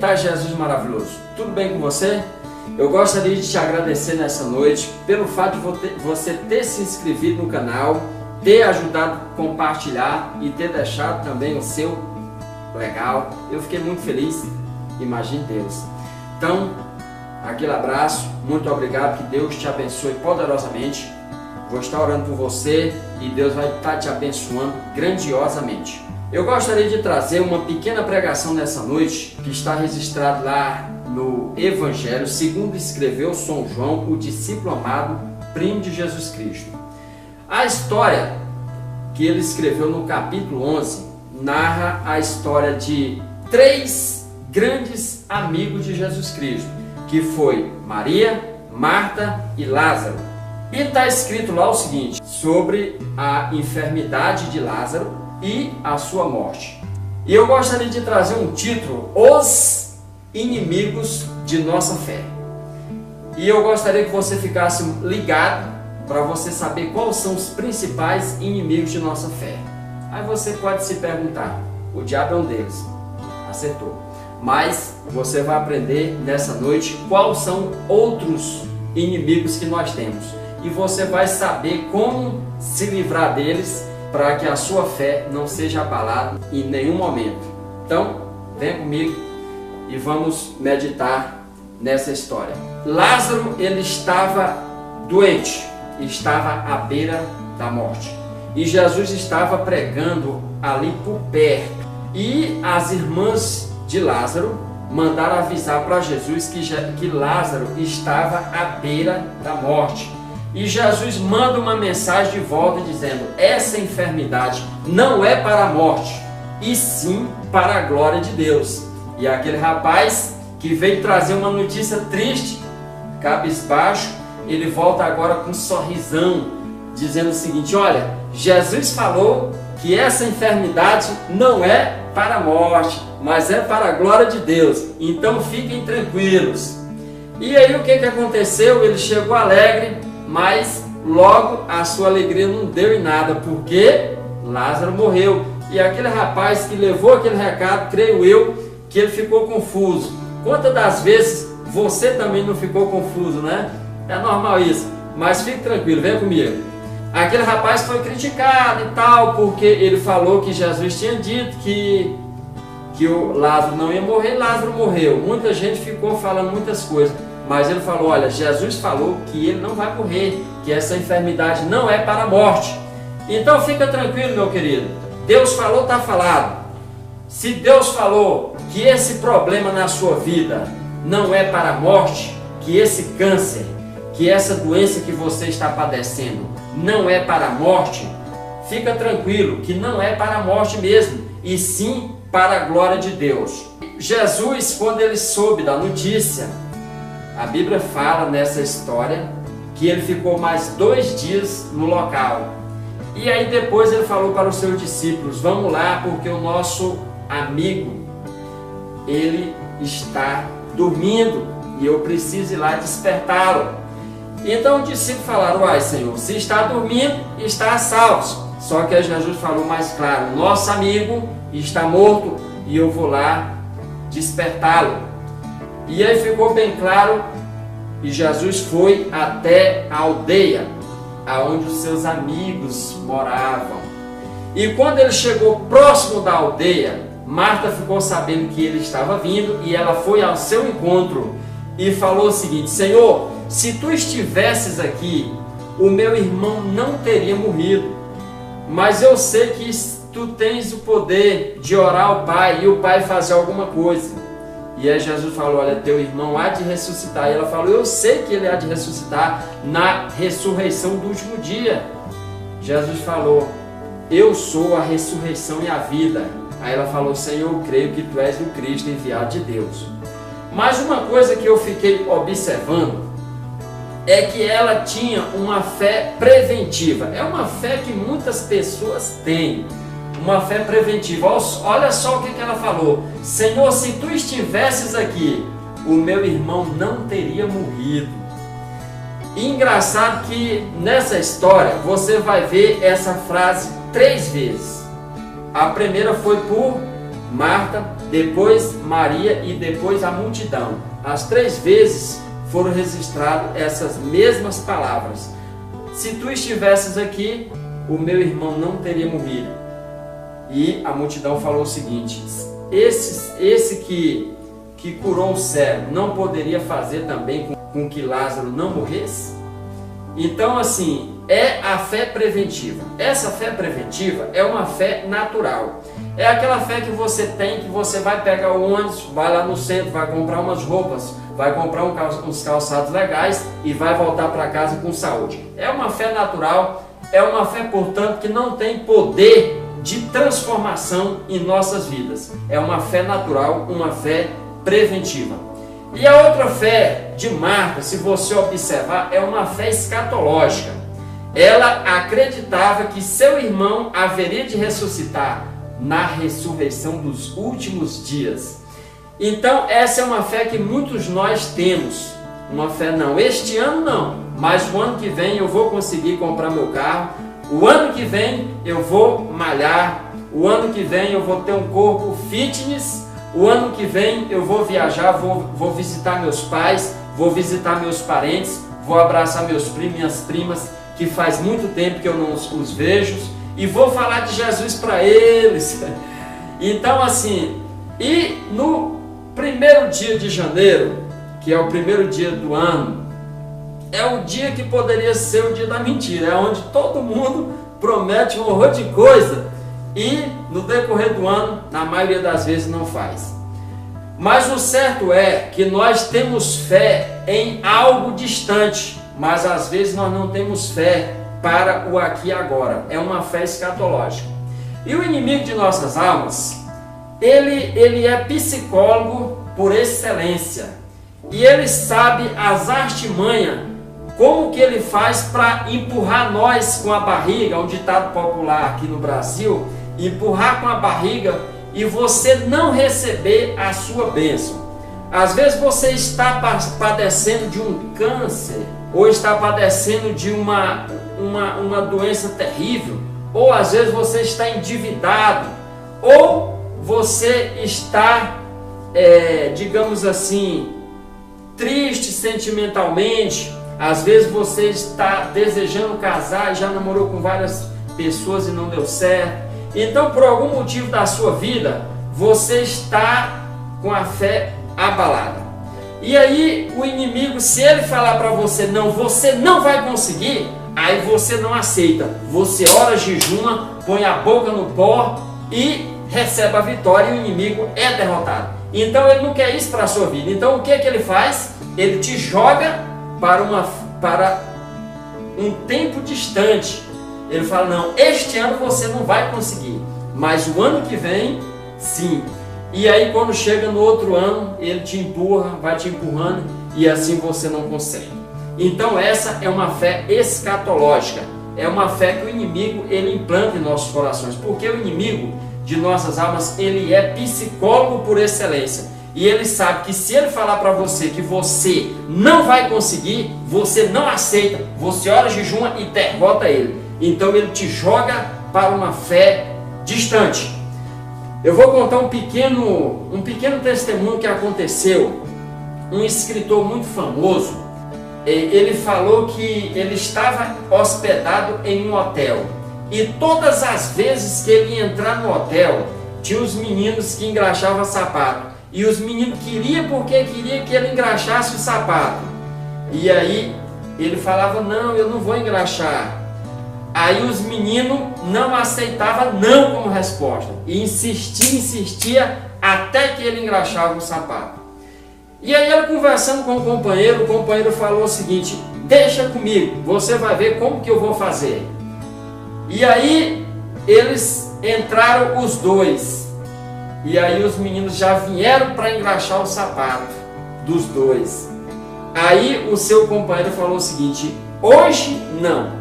está Jesus maravilhoso? Tudo bem com você? Eu gostaria de te agradecer nessa noite pelo fato de você ter se inscrito no canal, ter ajudado a compartilhar e ter deixado também o seu legal. Eu fiquei muito feliz, imagine Deus. Então, aquele abraço, muito obrigado, que Deus te abençoe poderosamente. Vou estar orando por você e Deus vai estar te abençoando grandiosamente. Eu gostaria de trazer uma pequena pregação nessa noite, que está registrado lá no Evangelho, segundo escreveu São João, o discípulo amado, primo de Jesus Cristo. A história que ele escreveu no capítulo 11, narra a história de 3 grandes amigos de Jesus Cristo, que foi Maria, Marta e Lázaro. E está escrito lá o seguinte, sobre a enfermidade de Lázaro e a sua morte. E eu gostaria de trazer um título, Os Inimigos de Nossa Fé. E eu gostaria que você ficasse ligado para você saber quais são os principais inimigos de nossa fé. Aí você pode se perguntar, o diabo é um deles. Acertou. Mas você vai aprender nessa noite quais são outros inimigos que nós temos. E você vai saber como se livrar deles para que a sua fé não seja abalada em nenhum momento. Então, vem comigo e vamos meditar nessa história. Lázaro, ele estava doente, estava à beira da morte. E Jesus estava pregando ali por perto. E as irmãs de Lázaro mandaram avisar para Jesus que Lázaro estava à beira da morte. E Jesus manda uma mensagem de volta dizendo: essa enfermidade não é para a morte, e sim para a glória de Deus. E aquele rapaz que veio trazer uma notícia triste, cabisbaixo, ele volta agora com um sorrisão, dizendo o seguinte: olha, Jesus falou que essa enfermidade não é para a morte, mas é para a glória de Deus. Então fiquem tranquilos. E aí o que aconteceu? Ele chegou alegre, mas logo a sua alegria não deu em nada, porque Lázaro morreu. E aquele rapaz que levou aquele recado, creio eu, que ele ficou confuso. Quantas das vezes você também não ficou confuso, né? É normal isso, mas fique tranquilo, vem comigo. Aquele rapaz foi criticado e tal, porque ele falou que Jesus tinha dito que o Lázaro não ia morrer. Lázaro morreu. Muita gente ficou falando muitas coisas, mas ele falou: olha, Jesus falou que ele não vai morrer, que essa enfermidade não é para a morte. Então fica tranquilo, meu querido. Deus falou, está falado. Se Deus falou que esse problema na sua vida não é para a morte, que esse câncer, que essa doença que você está padecendo não é para a morte, fica tranquilo que não é para a morte mesmo, e sim para a glória de Deus. Jesus, quando ele soube da notícia, a Bíblia fala nessa história que ele ficou mais 2 dias no local. E aí depois ele falou para os seus discípulos: vamos lá, porque o nosso amigo, ele está dormindo e eu preciso ir lá despertá-lo. Então os discípulos falaram: uai, Senhor, se está dormindo, está a salvo. Só que Jesus falou mais claro: nosso amigo está morto e eu vou lá despertá-lo. E aí ficou bem claro, e Jesus foi até a aldeia, aonde os seus amigos moravam. E quando ele chegou próximo da aldeia, Marta ficou sabendo que ele estava vindo, e ela foi ao seu encontro e falou o seguinte: Senhor, se tu estivesses aqui, o meu irmão não teria morrido. Mas eu sei que tu tens o poder de orar ao Pai e o Pai fazer alguma coisa. E aí Jesus falou: olha, teu irmão há de ressuscitar. E ela falou: eu sei que ele há de ressuscitar na ressurreição do último dia. Jesus falou: eu sou a ressurreição e a vida. Aí ela falou: Senhor, eu creio que tu és o Cristo enviado de Deus. Mas uma coisa que eu fiquei observando é que ela tinha uma fé preventiva. É uma fé que muitas pessoas têm, uma fé preventiva. Olha só o que ela falou: Senhor, se tu estivesses aqui, o meu irmão não teria morrido. E engraçado que nessa história você vai ver essa frase 3 vezes. A primeira foi por Marta, depois Maria e depois a multidão. As 3 vezes foram registradas essas mesmas palavras: se tu estivesses aqui, o meu irmão não teria morrido. E a multidão falou o seguinte: esse que curou o cego não poderia fazer também com que Lázaro não morresse? Então, assim, é a fé preventiva. Essa fé preventiva é uma fé natural. É aquela fé que você tem, que você vai pegar o ônibus, vai lá no centro, vai comprar umas roupas, vai comprar uns calçados legais e vai voltar para casa com saúde. É uma fé natural, é uma fé, portanto, que não tem poder de transformação em nossas vidas. É uma fé natural, uma fé preventiva. E a outra fé de Marta, se você observar, é uma fé escatológica. Ela acreditava que seu irmão haveria de ressuscitar na ressurreição dos últimos dias. Então essa é uma fé que muitos de nós temos. Uma fé não, este ano não, mas o ano que vem eu vou conseguir comprar meu carro, o ano que vem eu vou malhar, o ano que vem eu vou ter um corpo fitness, o ano que vem eu vou viajar, vou visitar meus pais, vou visitar meus parentes, vou abraçar meus primos e minhas primas, que faz muito tempo que eu não os vejo, e vou falar de Jesus para eles. Então, assim, e no primeiro dia de janeiro, que é o primeiro dia do ano, é o dia que poderia ser o dia da mentira, é onde todo mundo promete um horror de coisa e no decorrer do ano, na maioria das vezes, não faz. Mas o certo é que nós temos fé em algo distante, mas às vezes nós não temos fé para o aqui e agora. É uma fé escatológica. E o inimigo de nossas almas, ele é psicólogo por excelência. E ele sabe as artimanhas, como que ele faz para empurrar nós com a barriga, um ditado popular aqui no Brasil, empurrar com a barriga e você não receber a sua bênção. Às vezes você está padecendo de um câncer, ou está padecendo de uma doença terrível, ou às vezes você está endividado, ou você está, digamos assim, triste sentimentalmente. Às vezes você está desejando casar e já namorou com várias pessoas e não deu certo. Então, por algum motivo da sua vida, você está com a fé abalada. E aí o inimigo, se ele falar para você não vai conseguir, aí você não aceita. Você ora, jejuma, põe a boca no pó e recebe a vitória e o inimigo é derrotado. Então ele não quer isso para a sua vida. Então o que ele faz? Ele te joga para um tempo distante. Ele fala: não, este ano você não vai conseguir, mas o ano que vem, sim. E aí quando chega no outro ano, ele te empurra, vai te empurrando, e assim você não consegue. Então essa é uma fé escatológica. É uma fé que o inimigo ele implanta em nossos corações, porque o inimigo de nossas almas, ele é psicólogo por excelência. E ele sabe que se ele falar para você que você não vai conseguir, você não aceita, você ora, jejuma e derrota ele. Então ele te joga para uma fé distante. Eu vou contar um pequeno testemunho que aconteceu. Um escritor muito famoso, ele falou que ele estava hospedado em um hotel. E todas as vezes que ele ia entrar no hotel, tinha os meninos que engraxavam sapato. E os meninos queriam porque queria que ele engraxasse o sapato. E aí ele falava: não, eu não vou engraxar. Aí os meninos não aceitavam não como resposta. E insistia até que ele engraxava o sapato. E aí ele conversando com o companheiro falou o seguinte: deixa comigo, você vai ver como que eu vou fazer. E aí eles entraram os dois. E aí os meninos já vieram para engraxar o sapato dos dois. Aí o seu companheiro falou o seguinte: hoje não,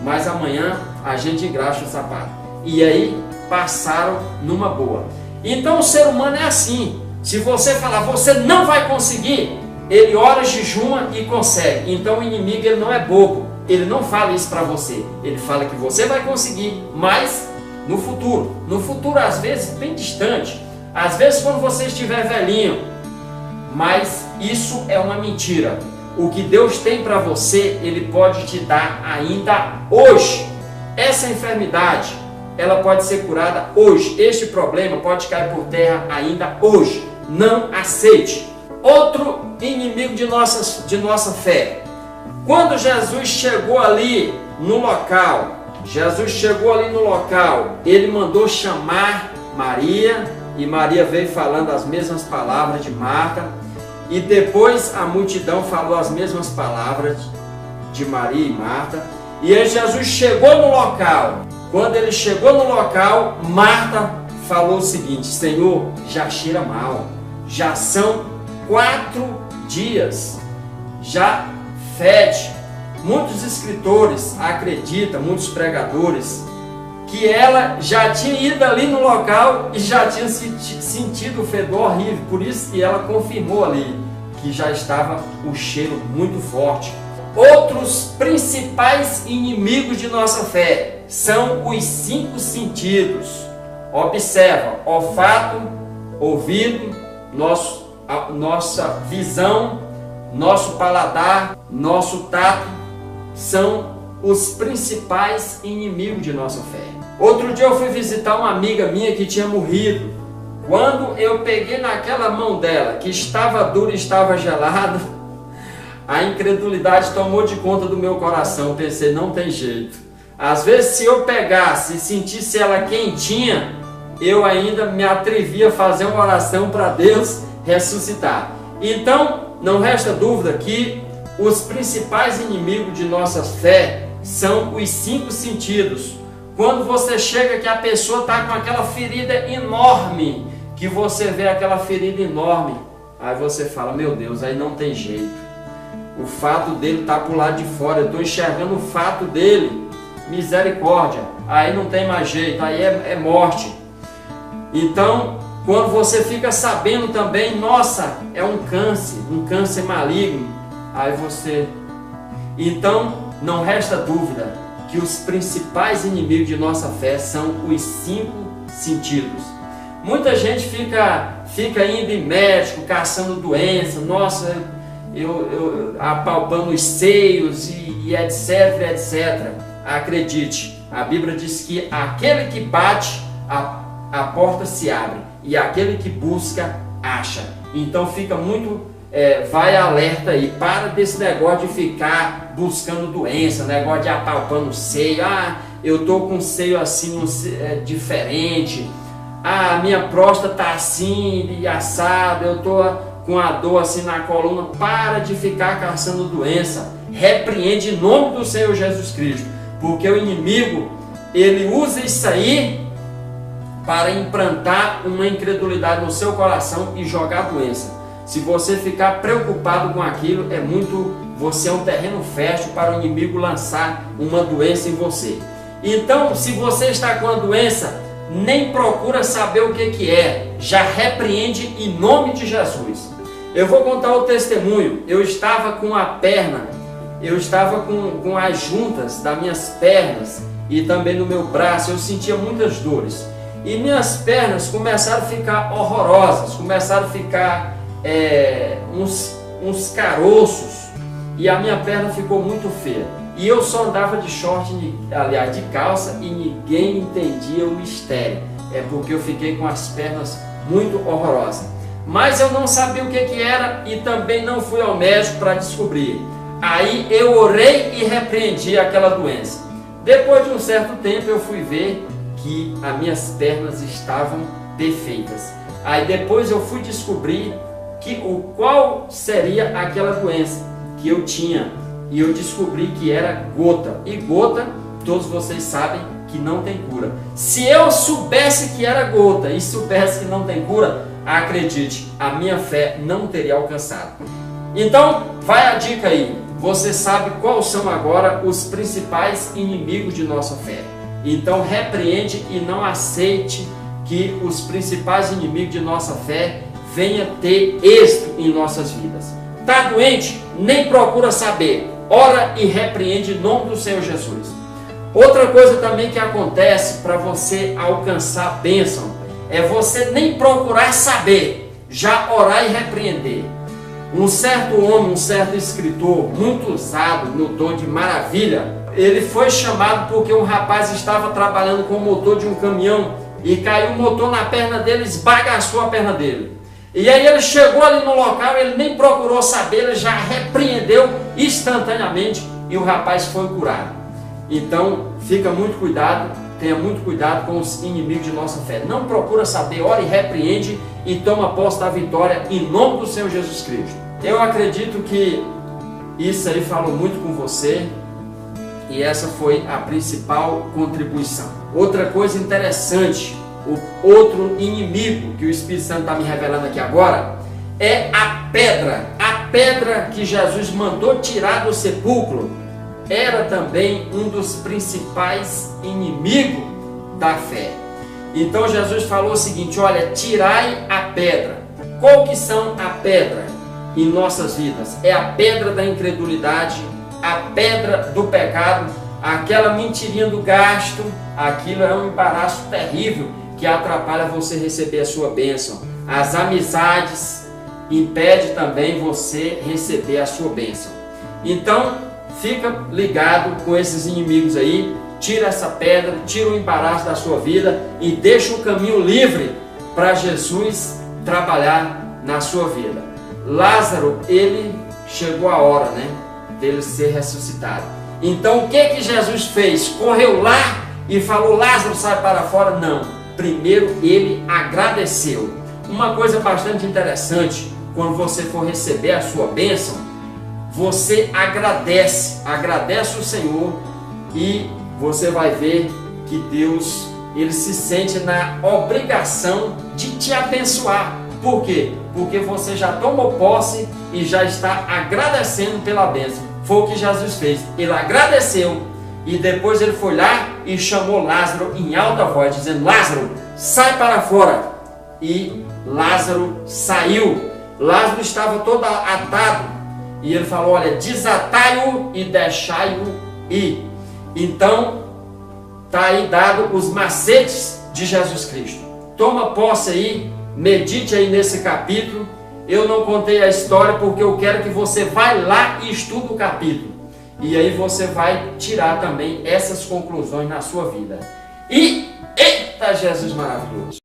mas amanhã a gente engraxa o sapato. E aí passaram numa boa. Então o ser humano é assim. Se você falar você não vai conseguir, ele ora, jejuma e consegue. Então o inimigo ele não é bobo. Ele não fala isso para você. Ele fala que você vai conseguir, mas no futuro às vezes bem distante. às vezes quando você estiver velhinho, mas isso é uma mentira. O que Deus tem para você, Ele pode te dar ainda hoje. Essa enfermidade, ela pode ser curada hoje. Este problema pode cair por terra ainda hoje. Não aceite. Outro inimigo de nossa fé. Quando Jesus chegou ali no local, Ele mandou chamar Maria, e Maria veio falando as mesmas palavras de Marta, e depois a multidão falou as mesmas palavras de Maria e Marta, e aí Jesus chegou no local. Quando ele chegou no local, Marta falou o seguinte: Senhor, já cheira mal, já são 4 dias, já fede. Muitos escritores acreditam, muitos pregadores, que ela já tinha ido ali no local e já tinha sentido o fedor horrível, por isso que ela confirmou ali que já estava o cheiro muito forte. Outros principais inimigos de nossa fé são os 5 sentidos. Observa: olfato, ouvido, nossa visão, nosso paladar, nosso tato, são os principais inimigos de nossa fé. Outro dia eu fui visitar uma amiga minha que tinha morrido. Quando eu peguei naquela mão dela, que estava dura e estava gelada, a incredulidade tomou de conta do meu coração. Pensei, não tem jeito. Às vezes, se eu pegasse e sentisse ela quentinha, eu ainda me atrevia a fazer uma oração para Deus ressuscitar. Então, não resta dúvida que os principais inimigos de nossa fé são os 5 sentidos. Quando você chega que a pessoa está com aquela ferida enorme, que você vê aquela ferida enorme, aí você fala, meu Deus, aí não tem jeito. O fato dele está por lado de fora, eu estou enxergando o fato dele, misericórdia, aí não tem mais jeito, aí é morte. Então, quando você fica sabendo também, nossa, é um câncer maligno, aí você... Então, não resta dúvida que os principais inimigos de nossa fé são os 5 sentidos. Muita gente fica indo em médico, caçando doença, nossa, eu apalpando os seios e etc, etc. Acredite, a Bíblia diz que aquele que bate, a porta se abre, e aquele que busca, acha. Então fica muito, vai alerta aí, para desse negócio de ficar buscando doença, negócio de apalpando o seio, eu tô com o seio assim, diferente, minha próstata tá assim, e assada, eu tô com a dor assim na coluna. Para de ficar caçando doença, repreende em nome do Senhor Jesus Cristo, porque o inimigo, ele usa isso aí para implantar uma incredulidade no seu coração e jogar doença. Se você ficar preocupado com aquilo, você é um terreno fértil para o inimigo lançar uma doença em você. Então, se você está com a doença, nem procura saber o que é, já repreende em nome de Jesus. Eu vou contar o testemunho. Eu estava com a perna, eu estava com as juntas das minhas pernas e também no meu braço, eu sentia muitas dores. E minhas pernas começaram a ficar horrorosas, começaram a ficar uns caroços, e a minha perna ficou muito feia. E eu só andava de short, aliás, de calça, e ninguém entendia o mistério. É porque eu fiquei com as pernas muito horrorosas. Mas eu não sabia o que era e também não fui ao médico para descobrir. Aí eu orei e repreendi aquela doença. Depois de um certo tempo eu fui ver que as minhas pernas estavam perfeitas. Aí depois eu fui descobrir qual seria aquela doença que eu tinha, e eu descobri que era gota. E gota, todos vocês sabem que não tem cura. Se eu soubesse que era gota e soubesse que não tem cura, acredite, a minha fé não teria alcançado. Então, vai a dica aí. Você sabe quais são agora os principais inimigos de nossa fé. Então repreende e não aceite que os principais inimigos de nossa fé venham ter êxito em nossas vidas. Está doente? Nem procura saber. Ora e repreende em nome do Senhor Jesus. Outra coisa também que acontece para você alcançar a bênção é você nem procurar saber, já orar e repreender. Um certo homem, um certo escritor, muito usado no dom de maravilha, ele foi chamado porque um rapaz estava trabalhando com o motor de um caminhão e caiu o motor na perna dele, esbagaçou a perna dele. E aí ele chegou ali no local, ele nem procurou saber, ele já repreendeu instantaneamente e o rapaz foi curado. Então, fica muito cuidado, tenha muito cuidado com os inimigos de nossa fé. Não procura saber, ora e repreende e toma posse da vitória em nome do Senhor Jesus Cristo. Eu acredito que isso aí falou muito com você e essa foi a principal contribuição. Outra coisa interessante, o outro inimigo que o Espírito Santo está me revelando aqui agora é a pedra. A pedra que Jesus mandou tirar do sepulcro era também um dos principais inimigos da fé. Então Jesus falou o seguinte: olha, tirai a pedra. Qual que são a pedra em nossas vidas? É a pedra da incredulidade, a pedra do pecado, aquela mentirinha do gasto. Aquilo é um embaraço terrível que atrapalha você receber a sua bênção. As amizades impedem também você receber a sua bênção. Então, fica ligado com esses inimigos aí, tira essa pedra, tira o embaraço da sua vida e deixa o caminho livre para Jesus trabalhar na sua vida. Lázaro, ele chegou a hora, dele ser ressuscitado. Então o que Jesus fez? Correu lá e falou: Lázaro, sai para fora? Não. Primeiro ele agradeceu. Uma coisa bastante interessante, quando você for receber a sua bênção, você agradece o Senhor e você vai ver que Deus, ele se sente na obrigação de te abençoar. Por quê? Porque você já tomou posse e já está agradecendo pela bênção. Foi o que Jesus fez. Ele agradeceu e depois ele foi lá e chamou Lázaro em alta voz, dizendo: Lázaro, sai para fora. E Lázaro saiu. Lázaro estava todo atado e ele falou: olha, desatai-o e deixai-o ir. Então, está aí dado os macetes de Jesus Cristo. Toma posse aí, medite aí nesse capítulo. Eu não contei a história porque eu quero que você vá lá e estude o capítulo. E aí você vai tirar também essas conclusões na sua vida. E, eita, Jesus maravilhoso!